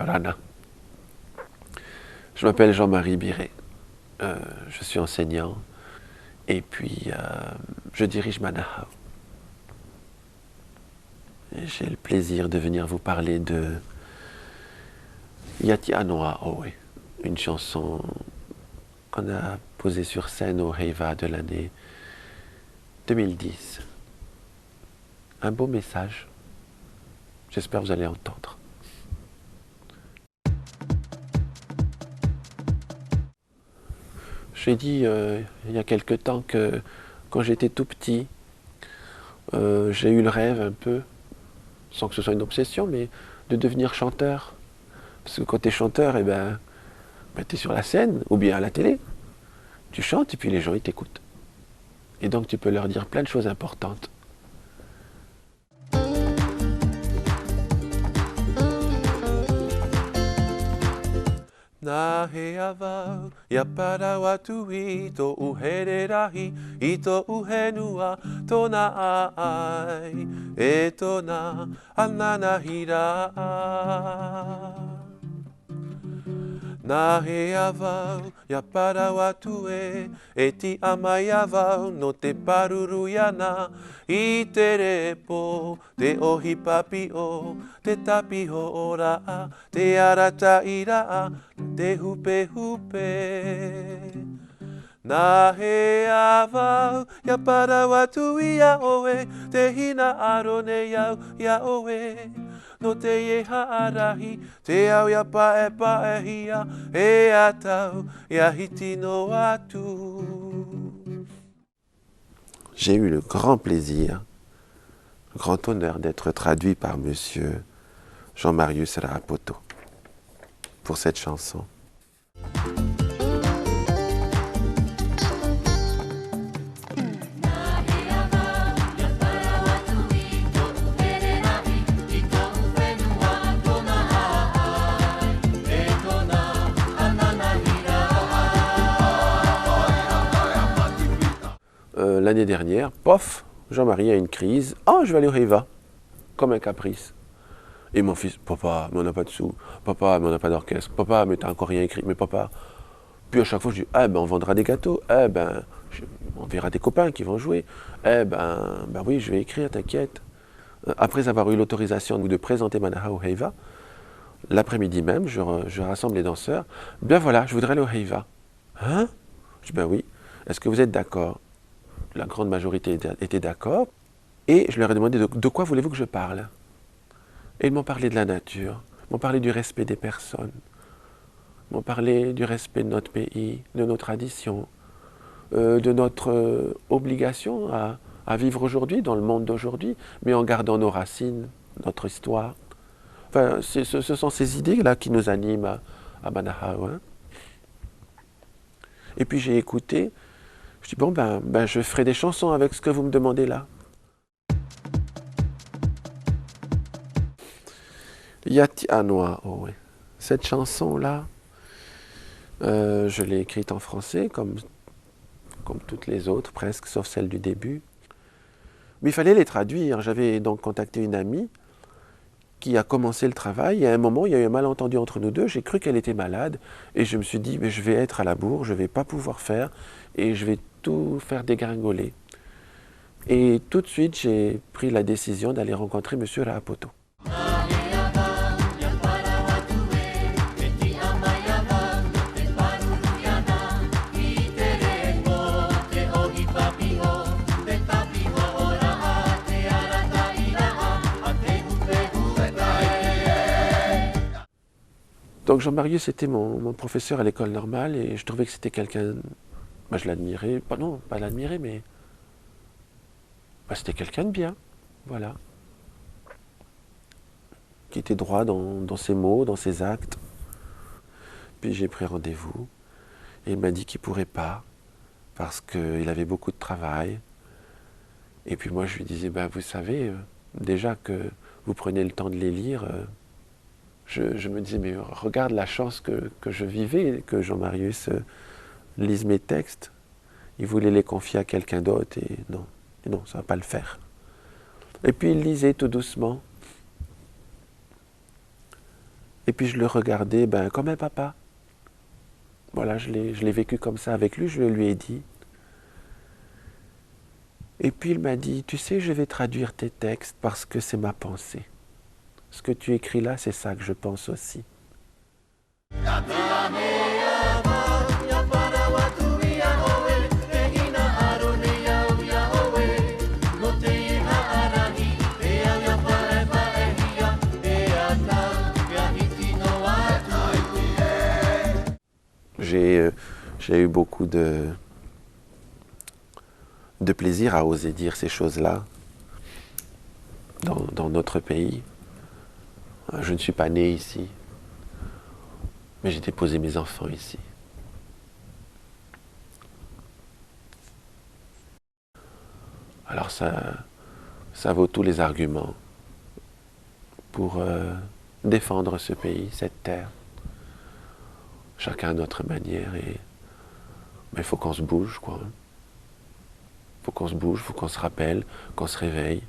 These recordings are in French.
Rana. Je m'appelle Jean-Marie Biret. Je suis enseignant et puis je dirige Manahau. J'ai le plaisir de venir vous parler de Yati Anoa Oe, une chanson qu'on a posée sur scène au Heiva de l'année 2010. Un beau message. J'espère que vous allez entendre. J'ai dit il y a quelque temps que quand j'étais tout petit, j'ai eu le rêve un peu, sans que ce soit une obsession, mais de devenir chanteur. Parce que quand tu es chanteur, tu es sur la scène ou bien à la télé. Tu chantes et puis les gens ils t'écoutent. Et donc tu peux leur dire plein de choses importantes. Nā he awau, ia para watu i tō uhere rahi, i tō uhenua tōna ai, e tōna ananahira. Nā he awau, ia para watu e ti amai awau no te paruru iana, i te repo, te ohi papi o, te tapi ho ora, te arata ira, te hupe hupe. Nā he awau, ia para watu ia oe, te hina aro ne iau ia oe. No te ieha arahi, te au ia pae hia, e atau ia hiti no atu. J'ai eu le grand plaisir, le grand honneur d'être traduit par monsieur Jean-Marius Raapoto pour cette chanson. L'année dernière, pof, Jean-Marie a une crise. Oh, je vais aller au Heiva, comme un caprice. Et mon fils, papa, mais on n'a pas de sous. Papa, mais on n'a pas d'orchestre. Papa, mais t'as encore rien écrit. Mais papa. Puis à chaque fois, je dis, on vendra des gâteaux. On verra des copains qui vont jouer. Oui, je vais écrire, t'inquiète. Après avoir eu l'autorisation de présenter Manahau au Heiva, l'après-midi même, je rassemble les danseurs. Bien voilà, je voudrais aller au Heiva. Hein? Je dis, oui. Est-ce que vous êtes d'accord? La grande majorité était d'accord. Et je leur ai demandé de quoi voulez-vous que je parle? Et ils m'ont parlé de la nature, ils m'ont parlé du respect des personnes, ils m'ont parlé du respect de notre pays, de nos traditions, de notre obligation à vivre aujourd'hui, dans le monde d'aujourd'hui, mais en gardant nos racines, notre histoire. Enfin, ce sont ces idées-là qui nous animent à Manahau. Hein. Et puis j'ai écouté. Je dis, je ferai des chansons avec ce que vous me demandez là. Yati Anoa Oe. Cette chanson-là, je l'ai écrite en français, comme toutes les autres, presque, sauf celle du début. Mais il fallait les traduire. J'avais donc contacté une amie qui a commencé le travail. Et à un moment, il y a eu un malentendu entre nous deux. J'ai cru qu'elle était malade. Et je me suis dit, je vais être à la bourre, je ne vais pas pouvoir faire. Et je vais tout faire dégringoler. Et tout de suite, j'ai pris la décision d'aller rencontrer M. Raapoto. Donc Jean-Marius était mon professeur à l'école normale et je trouvais que c'était quelqu'un, je l'admirais, pas l'admirer, mais c'était quelqu'un de bien, voilà. Qui était droit dans ses mots, dans ses actes. Puis j'ai pris rendez-vous et il m'a dit qu'il ne pourrait pas parce qu'il avait beaucoup de travail. Et puis moi je lui disais, vous savez, déjà que vous prenez le temps de les lire, je me disais, mais regarde la chance que je vivais, que Jean-Marius lise mes textes. Il voulait les confier à quelqu'un d'autre et non, ça ne va pas le faire. Et puis il lisait tout doucement. Et puis je le regardais comme un papa. Voilà, je l'ai vécu comme ça avec lui, je le lui ai dit. Et puis il m'a dit, tu sais, je vais traduire tes textes parce que c'est ma pensée. Ce que tu écris là, c'est ça que je pense aussi. J'ai eu beaucoup de plaisir à oser dire ces choses-là dans notre pays. Je ne suis pas né ici, mais j'ai déposé mes enfants ici. Alors ça vaut tous les arguments pour défendre ce pays, cette terre. Chacun à notre manière et il faut qu'on se bouge, quoi. Il faut qu'on se bouge, il faut qu'on se rappelle, qu'on se réveille.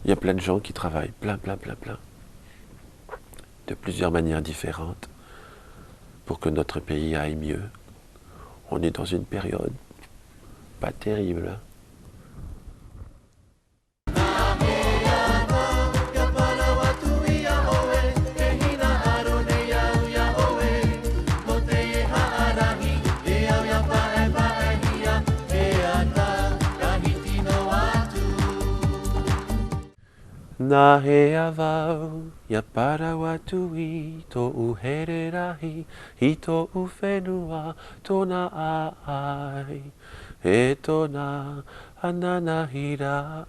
Il y a plein de gens qui travaillent, plein, de plusieurs manières différentes pour que notre pays aille mieux. On est dans une période pas terrible. Na he avau, ia para watui, tō uhere rahi, i tō uwhenua, tōna ai, e tōna ananahira.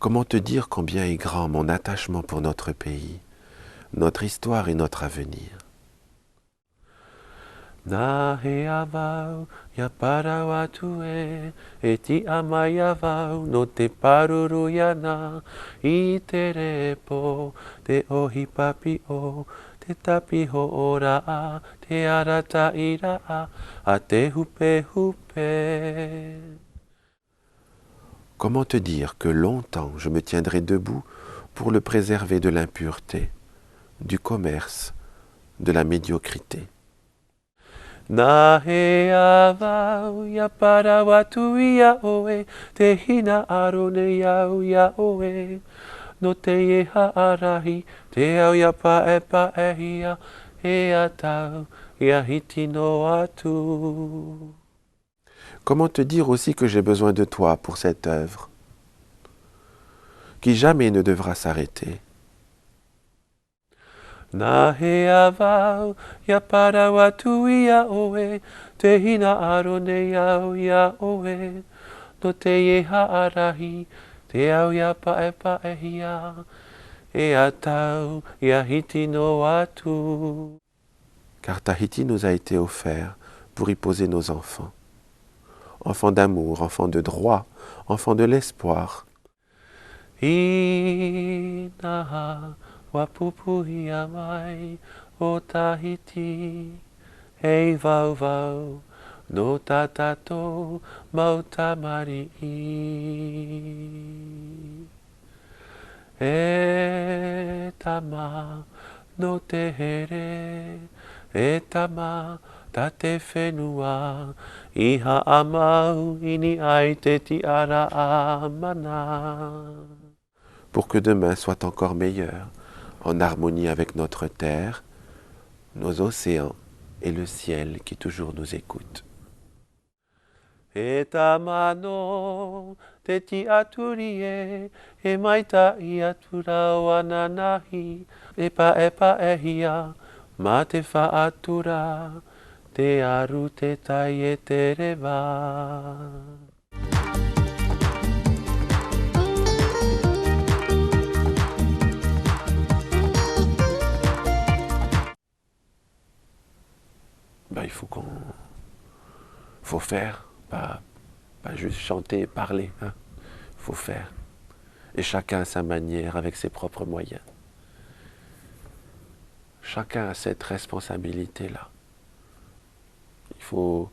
Comment te dire combien est grand mon attachement pour notre pays, notre histoire et notre avenir? Na he avau, ia para watu e ti amai avau no te paruru iana, i te repo, te ohi papi o, te tapi ho ora a, te arata ira a te hupe hupe. Comment te dire que longtemps je me tiendrai debout pour le préserver de l'impureté, du commerce, de la médiocrité? Na he avau, ia para watu ia oe, te hina arone iau ia oe. No te ieha arahi, te au ia pa e hia, e atau, ia hiti no atu. Comment te dire aussi que j'ai besoin de toi pour cette œuvre, qui jamais ne devra s'arrêter? Na he avau, ia para watu ia oe, te hina arone iau ia oe. No te ieha arahi, te au ia pa e hia, e atau ia hiti no atu. Car Tahiti nous a été offert pour y poser nos enfants. Enfants d'amour, enfants de droit, enfants de l'espoir. Inaha. Wapupuhi a mai o Tahiti, hei vau vau, no tatato mautamari. E tama no te here, e tama ta te whenua, iha amau ini ai te tiara a mana. Pour que demain soit encore meilleur, en harmonie avec notre terre, nos océans et le ciel qui toujours nous écoute. E tamano te ti aturie, e maita I atura o ananahi, e pa e hia, ma te whaatura, te aru te tai e te rewa. Il faut faire, pas juste chanter et parler. Il faut faire. Et chacun à sa manière, avec ses propres moyens. Chacun a cette responsabilité-là. Il faut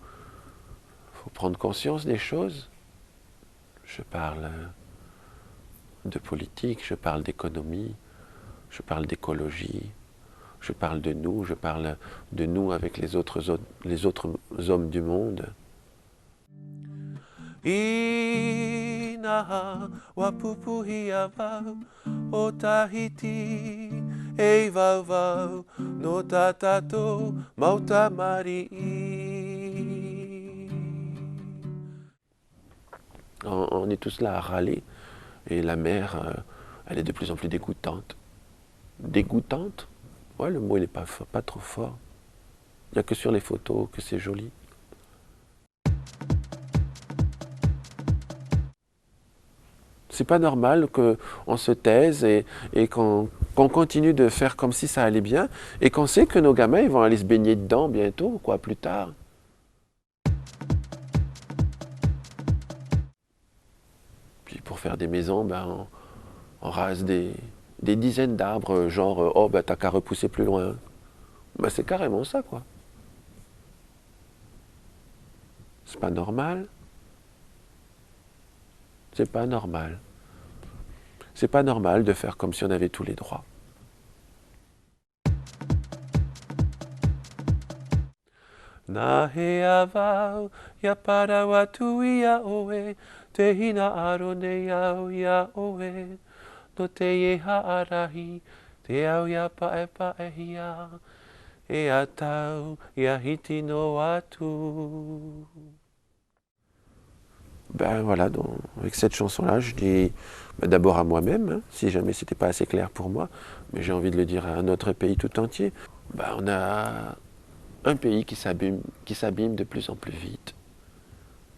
prendre conscience des choses. Je parle de politique, je parle d'économie, je parle d'écologie, je parle de nous, je parle de nous avec les autres hommes du monde. Inaha wapupuhi avau o Tahiti e vauvau no tatato mautamari. On est tous là à râler et la mer, elle est de plus en plus dégoûtante. Dégoûtante? Ouais, le mot il n'est pas trop fort. Il n'y a que sur les photos que c'est joli. C'est pas normal qu'on se taise et qu'on continue de faire comme si ça allait bien et qu'on sait que nos gamins ils vont aller se baigner dedans bientôt, quoi, plus tard. Puis pour faire des maisons, ben, on rase des dizaines d'arbres, genre, oh ben t'as qu'à repousser plus loin. Ben c'est carrément ça, quoi. C'est pas normal. C'est pas normal. C'est pas normal de faire comme si on avait tous les droits. Nahe avau, ya parawatu ia oe, te hina arone iau ia oe, no te ieha arahi, te au ia pae hia, e atau ia hiti no atu. Ben voilà, donc, avec cette chanson-là, je dis d'abord à moi-même, hein, si jamais c'était pas assez clair pour moi, mais j'ai envie de le dire à notre pays tout entier. Ben, on a un pays qui s'abîme de plus en plus vite,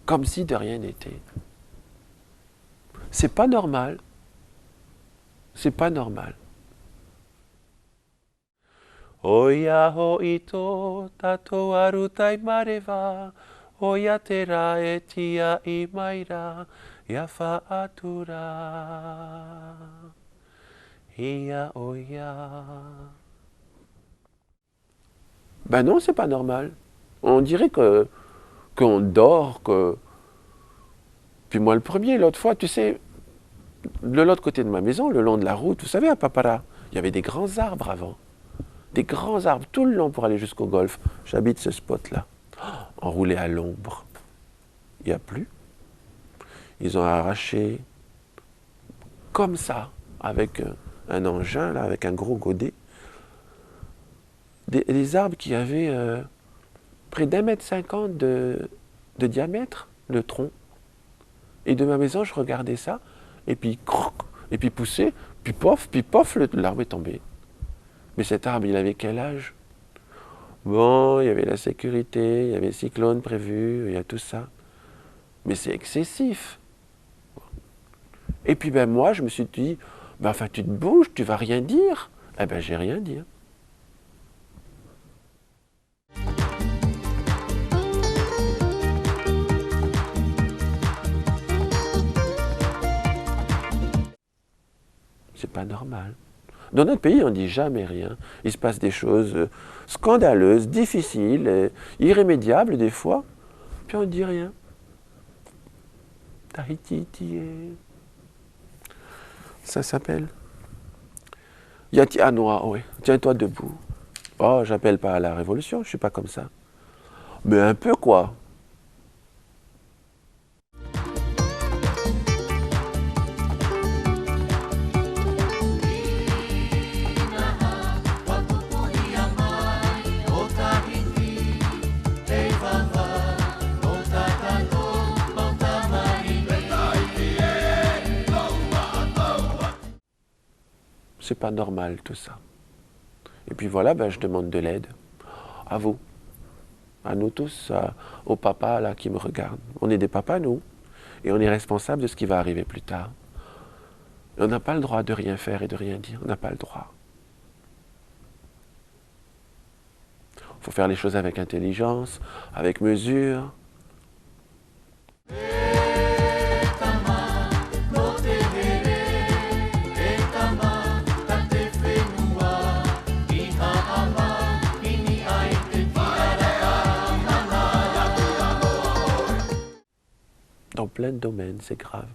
comme si de rien n'était. C'est pas normal. C'est pas normal. Oia ho ito tato arutai mareva. Oia te ra e tia I maira, ia whaatura. Ia oia. Ben non, c'est pas normal. On dirait qu'on dort, que... Puis moi le premier, l'autre fois, tu sais, de l'autre côté de ma maison, le long de la route, vous savez, à Papara, il y avait des grands arbres avant. Des grands arbres tout le long pour aller jusqu'au golfe. J'habite ce spot-là. Enroulé à l'ombre. Il n'y a plus. Ils ont arraché comme ça, avec un engin, là, avec un gros godet, des arbres qui avaient près d'1,50 m de diamètre, le tronc. Et de ma maison, je regardais ça, et puis croc, et puis poussé, puis pof, l'arbre est tombé. Mais cet arbre, il avait quel âge? Bon, il y avait la sécurité, il y avait le cyclone prévu, il y a tout ça. Mais c'est excessif. Et puis ben moi, je me suis dit, ben enfin tu te bouges, tu vas rien dire. Eh ben j'ai rien dit. C'est pas normal. Dans notre pays, on ne dit jamais rien. Il se passe des choses scandaleuses, difficiles, irrémédiables des fois, puis on ne dit rien. Tahiti, ça s'appelle Yati Anoa, oui. Tiens-toi debout. Oh, j'appelle pas à la révolution, je suis pas comme ça. Mais un peu quoi. C'est pas normal tout ça. Et puis voilà, ben, je demande de l'aide. À vous. À nous tous, aux papas là qui me regardent. On est des papas, nous. Et on est responsable de ce qui va arriver plus tard. Et on n'a pas le droit de rien faire et de rien dire. On n'a pas le droit. Il faut faire les choses avec intelligence, avec mesure. Dans plein de domaines, c'est grave.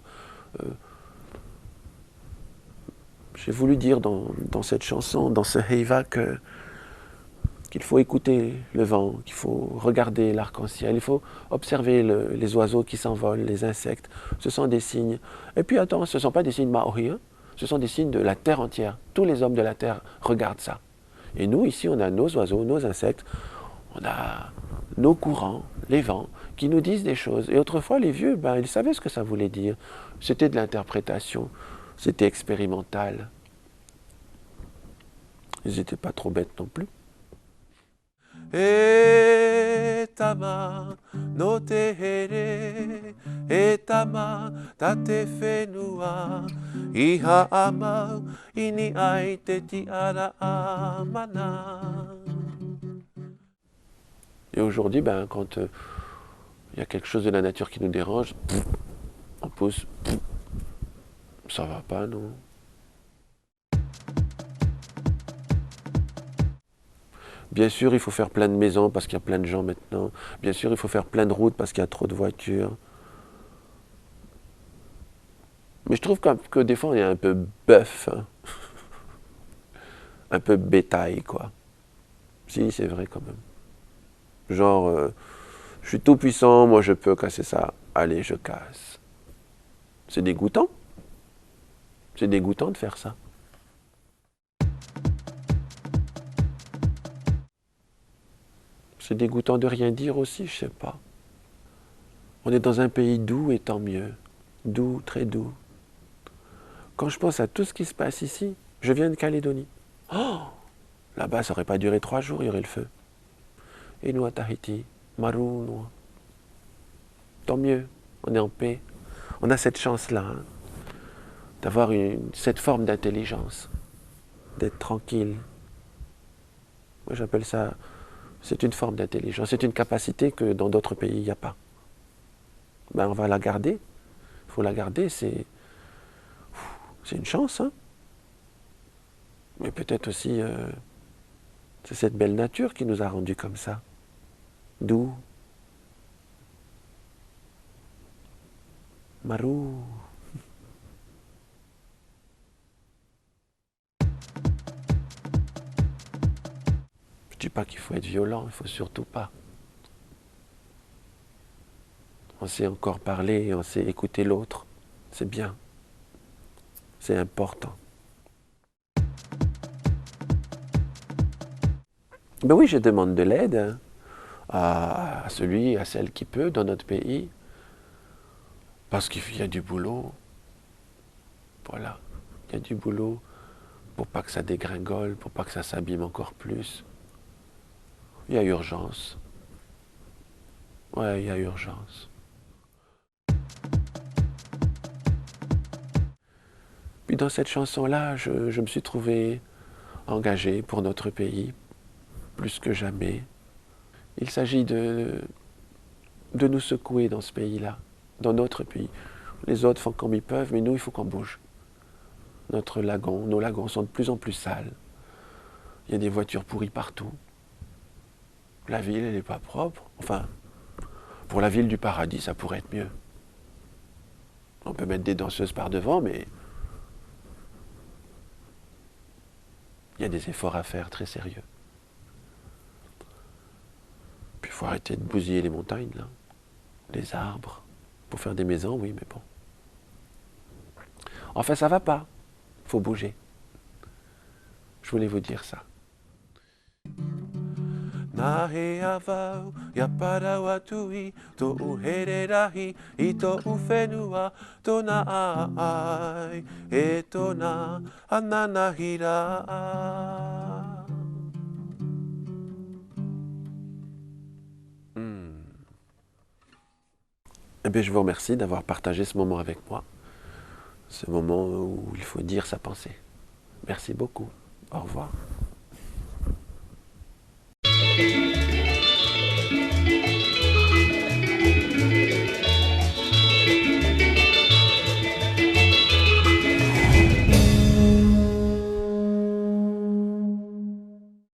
j'ai voulu dire dans cette chanson, dans ce heiva, qu'il faut écouter le vent, qu'il faut regarder l'arc-en-ciel, il faut observer les oiseaux qui s'envolent, les insectes. Ce sont des signes. Et puis attends, ce ne sont pas des signes maoris, hein, ce sont des signes de la terre entière. Tous les hommes de la terre regardent ça. Et nous, ici, on a nos oiseaux, nos insectes, on a nos courants, les vents, qui nous disent des choses. Et autrefois, les vieux, ils savaient ce que ça voulait dire. C'était de l'interprétation, c'était expérimental. Ils n'étaient pas trop bêtes non plus. Etama no te here, etama tate whenua, iha amau ini ai te tiara amana. Et aujourd'hui, quand il y a quelque chose de la nature qui nous dérange, on pousse, ça va pas, non? Bien sûr, il faut faire plein de maisons parce qu'il y a plein de gens maintenant. Bien sûr, il faut faire plein de routes parce qu'il y a trop de voitures. Mais je trouve que des fois, on est un peu bœuf. Hein. Un peu bétail, quoi. Si, c'est vrai quand même. Genre, je suis tout puissant, moi je peux casser ça. Allez, je casse. C'est dégoûtant. C'est dégoûtant de faire ça. C'est dégoûtant de rien dire aussi, je sais pas. On est dans un pays doux et tant mieux. Doux, très doux. Quand je pense à tout ce qui se passe ici, je viens de Calédonie. Oh, là-bas, ça n'aurait pas duré 3 jours, il y aurait le feu. Et nous à Tahiti, Marou, nous. Tant mieux, on est en paix. On a cette chance-là, hein, d'avoir cette forme d'intelligence, d'être tranquille. Moi, j'appelle ça... C'est une forme d'intelligence, c'est une capacité que dans d'autres pays, il n'y a pas. On va la garder, il faut la garder, c'est une chance. Hein. Mais peut-être aussi, c'est cette belle nature qui nous a rendus comme ça, doux. Marou. Je ne dis pas qu'il faut être violent, il ne faut surtout pas. On sait encore parler, on sait écouter l'autre. C'est bien. C'est important. Ben oui, je demande de l'aide à celui, à celle qui peut dans notre pays. Parce qu'il y a du boulot. Voilà. Il y a du boulot pour pas que ça dégringole, pour pas que ça s'abîme encore plus. Il y a urgence. Ouais, il y a urgence. Puis dans cette chanson-là, je me suis trouvé engagé pour notre pays, plus que jamais. Il s'agit de nous secouer dans ce pays-là, dans notre pays. Les autres font comme ils peuvent, mais nous, il faut qu'on bouge. Nos lagons sont de plus en plus sales. Il y a des voitures pourries partout. La ville, elle n'est pas propre. Enfin, pour la ville du paradis, ça pourrait être mieux. On peut mettre des danseuses par devant, mais il y a des efforts à faire très sérieux. Puis il faut arrêter de bousiller les montagnes, là. Les arbres. Pour faire des maisons, oui, mais bon. Enfin, ça va pas. Il faut bouger. Je voulais vous dire ça. Nahe avau, ya parawatui, to uhererahi, ito ufenua, tona ai, e tona ananahira. Eh bien, je vous remercie d'avoir partagé ce moment avec moi. Ce moment où il faut dire sa pensée. Merci beaucoup. Au revoir.